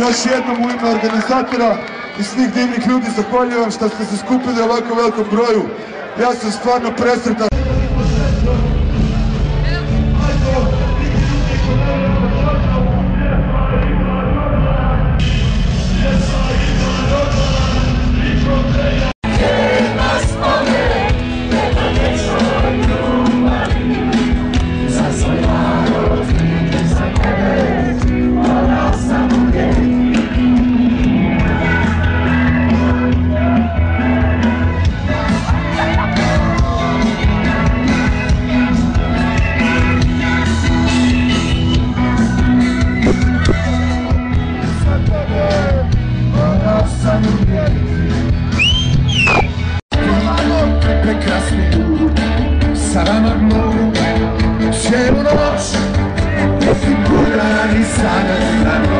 Još jednom u ime organizatora i svih divnih ljudi zahvaljujem što ste se skupili u ovako velikom broju. Ja sam stvarno presretan. Cielo noć, figura di sana